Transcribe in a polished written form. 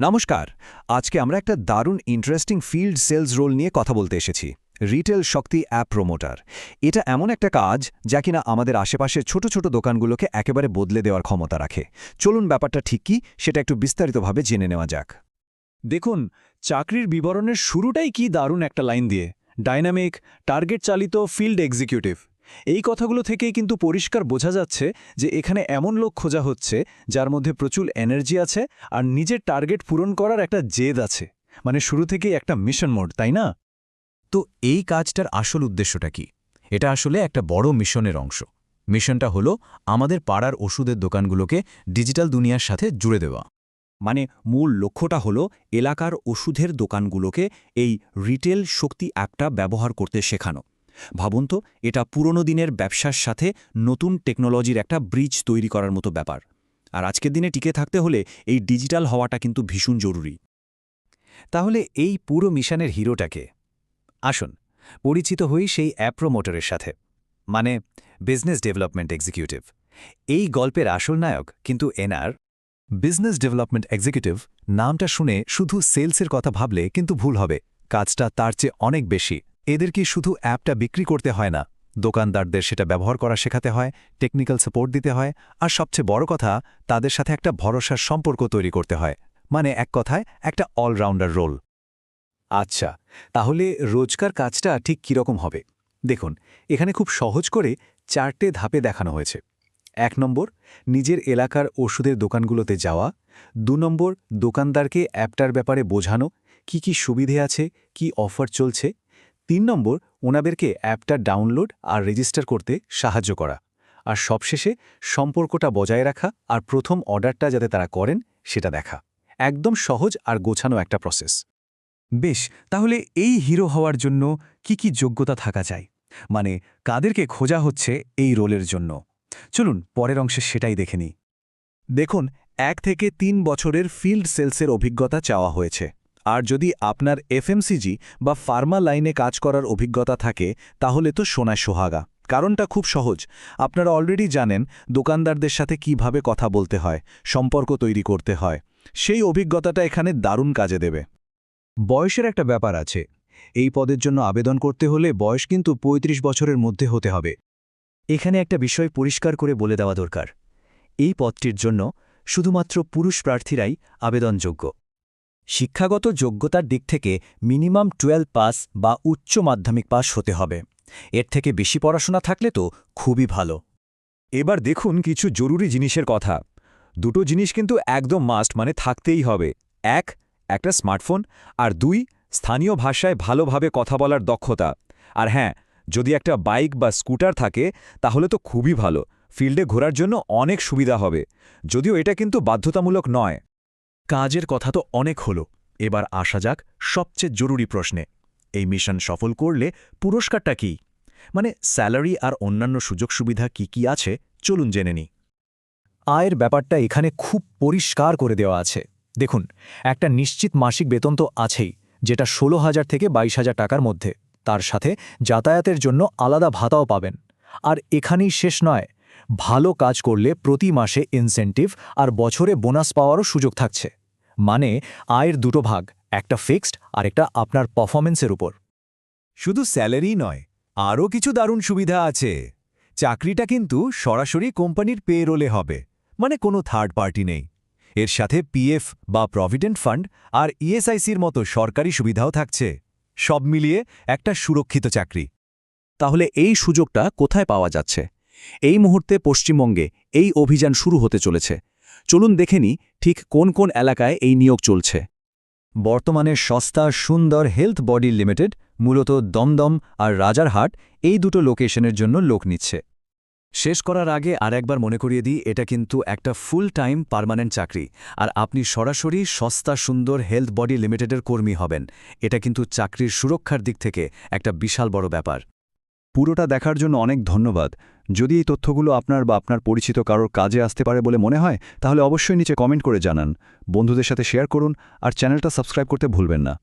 নমস্কার। আজকে আমরা একটা দারুণ ইন্টারেস্টিং ফিল্ড সেলস রোল নিয়ে কথা বলতে এসেছি। রিটেল শক্তি অ্যাপ প্রমোটার। এটা এমন একটা কাজ যা কিনা আমাদের আশেপাশের ছোট ছোট দোকানগুলোকে একেবারে বদলে দেওয়ার ক্ষমতা রাখে। চলুন ব্যাপারটা ঠিক কি সেটা একটু বিস্তারিতভাবে জেনে নেওয়া যাক। দেখুন, চাকরির বিবরণের শুরুটাই কি দারুণ একটা লাইন দিয়ে, ডাইনামিক, টার্গেট চালিত ফিল্ড এক্সিকিউটিভ। এই কথাগুলো থেকেই কিন্তু পরিষ্কার বোঝা যাচ্ছে যে এখানে এমন লোক খোঁজা হচ্ছে যার মধ্যে প্রচুর এনার্জি আছে আর নিজের টার্গেট পূরণ করার একটা জেদ আছে। মানে শুরু থেকেই একটা মিশন মোড, তাই না? তো এই কাজটার আসল উদ্দেশ্যটা কি? এটা আসলে একটা বড় মিশনের অংশ। মিশনটা হলো আমাদের পাড়ার ওষুধের দোকানগুলোকে ডিজিটাল দুনিয়ার সাথে জুড়ে দেওয়া। মানে মূল লক্ষ্যটা হলো এলাকার ওষুধের দোকানগুলোকে এই রিটেল শক্তি অ্যাপটা ব্যবহার করতে শেখানো। ভাবুন তো, এটা পুরনো দিনের ব্যবসার সাথে নতুন টেকনোলজির একটা ব্রিজ তৈরি করার মতো ব্যাপার। আর আজকের দিনে টিকে থাকতে হলে এই ডিজিটাল হওয়াটা কিন্তু ভীষণ জরুরি। তাহলে এই পুরো মিশনের হিরোটাকে আসুন পরিচিত হই সেই অ্যাপ প্রমোটারের সাথে, মানে বিজনেস ডেভেলপমেন্ট এক্সিকিউটিভ। এই গল্পের আসল নায়ক কিন্তু এনআর। বিজনেস ডেভেলপমেন্ট এক্সিকিউটিভ নামটা শুনে শুধু সেলসের কথা ভাবলে কিন্তু ভুল হবে। কাজটা তার চেয়ে অনেক বেশি। এদেরকে শুধু অ্যাপটা বিক্রি করতে হয় না, দোকানদারদের সেটা ব্যবহার করা শেখাতে হয়, টেকনিক্যাল সাপোর্ট দিতে হয়, আর সবচেয়ে বড় কথা, তাদের সাথে একটা ভরসার সম্পর্ক তৈরি করতে হয়। মানে এক কথায় একটা অলরাউন্ডার রোল। আচ্ছা, তাহলে রোজকার কাজটা ঠিক কীরকম হবে? দেখুন, এখানে খুব সহজ করে 4টে ধাপে দেখানো হয়েছে। 1 নম্বর, নিজের এলাকার ওষুধের দোকানগুলোতে যাওয়া। 2 নম্বর, দোকানদারকে অ্যাপটার ব্যাপারে বোঝানো, কি সুবিধে আছে, কি অফার চলছে। 3 নম্বর, ওনাদেরকে অ্যাপটা ডাউনলোড আর রেজিস্টার করতে সাহায্য করা। আর সবশেষে সম্পর্কটা বজায় রাখা আর প্রথম অর্ডারটা যাতে তারা করেন সেটা দেখা। একদম সহজ আর গোছানো একটা প্রসেস। বেশ, তাহলে এই হিরো হওয়ার জন্য কি যোগ্যতা থাকা চাই? মানে কাদেরকে খোঁজা হচ্ছে এই রোলের জন্য? চলুন পরের অংশে সেটাই দেখে নিই। দেখুন, 1 থেকে 3 বছরের ফিল্ড সেলসের অভিজ্ঞতা চাওয়া হয়েছে। আর যদি আপনার এফএমসিজি বা ফার্মা লাইনে কাজ করার অভিজ্ঞতা থাকে তাহলে তো সোনায় সোহাগা। কারণটা খুব সহজ। আপনারা অলরেডি জানেন দোকানদারদের সাথে কিভাবে কথা বলতে হয়, সম্পর্ক তৈরি করতে হয়। সেই অভিজ্ঞতাটা এখানে দারুণ কাজে দেবে। বয়সের একটা ব্যাপার আছে। এই পদের জন্য আবেদন করতে হলে বয়স কিন্তু ৩৫ বছরের মধ্যে হতে হবে। এখানে একটা বিষয় পরিষ্কার করে বলে দেওয়া দরকার। এই পদটির জন্য শুধুমাত্র পুরুষ প্রার্থীরাই আবেদনযোগ্য। শিক্ষাগত যোগ্যতার দিক থেকে মিনিমাম 12 পাস বা উচ্চ মাধ্যমিক পাস হতে হবে। এর থেকে বেশি পড়াশোনা থাকলে তো খুবই ভালো। এবার দেখুন কিছু জরুরি জিনিসের কথা। দুটো জিনিস কিন্তু একদম মাস্ট, মানে থাকতেই হবে। একটা স্মার্টফোন, আর 2, স্থানীয় ভাষায় ভালোভাবে কথা বলার দক্ষতা। আর হ্যাঁ, যদি একটা বাইক বা স্কুটার থাকে তাহলে তো খুবই ভালো। ফিল্ডে ঘোরার জন্য অনেক সুবিধা হবে। যদিও এটা কিন্তু বাধ্যতামূলক নয়। কাজের কথা তো অনেক হলো, এবার আসা যাক সবচেয়ে জরুরি প্রশ্নে। এই মিশন সফল করলে পুরস্কারটা কি? মানে স্যালারি আর অন্যান্য সুযোগ সুবিধা কি আছে, চলুন জেনে নিই। আয়ের ব্যাপারটা এখানে খুব পরিষ্কার করে দেওয়া আছে। দেখুন, একটা নিশ্চিত মাসিক বেতন তো আছেই, যেটা ১৬,০০০ থেকে ২২,০০০ টাকার মধ্যে। তার সাথে যাতায়াতের জন্য আলাদা ভাতাও পাবেন। আর এখানেই শেষ নয়, ভালো কাজ করলে প্রতি মাসে ইনসেন্টিভ আর বছরে বোনাস পাওয়ারও সুযোগ থাকছে। মানে আয়ের দুটো ভাগ, একটা ফিক্সড আর একটা আপনার পারফরমেন্সের উপর। শুধু স্যালারি নয়, আরও কিছু দারুণ সুবিধা আছে। চাকরিটা কিন্তু সরাসরি কোম্পানির পে রোলে হবে, মানে কোনো থার্ড পার্টি নেই। এর সাথে পিএফ বা প্রভিডেন্ট ফান্ড আর ইএসআইসির মতো সরকারি সুবিধাও থাকছে। সব মিলিয়ে একটা সুরক্ষিত চাকরি। তাহলে এই সুযোগটা কোথায় পাওয়া যাচ্ছে? এই মুহূর্তে পশ্চিমবঙ্গে এই অভিযান শুরু হতে চলেছে। চলুন দেখে নিই ঠিক কোন কোন এলাকায় এই নিয়োগ চলছে। বর্তমানে সস্তা সুন্দর হেলথ বডি লিমিটেড মূলত দমদম আর রাজারহাট এই দুটো লোকেশনের জন্য লোক নিচ্ছে। শেষ করার আগে আরেকবার মনে করিয়ে দিই, এটা কিন্তু একটা ফুল টাইম পার্মানেন্ট চাকরি। আর আপনি সরাসরি সস্তা সুন্দর হেলথ বডি লিমিটেডের কর্মী হবেন। এটা কিন্তু চাকরির সুরক্ষার দিক থেকে একটা বিশাল বড় ব্যাপার। পুরোটা দেখার জন্য অনেক ধন্যবাদ। যদি এই তথ্যগুলো আপনার বা আপনার পরিচিত কারোর কাজে আসতে পারে বলে মনে হয় তাহলে অবশ্যই নিচে কমেন্ট করে জানান, বন্ধুদের সাথে শেয়ার করুন আর চ্যানেলটা সাবস্ক্রাইব করতে ভুলবেন না।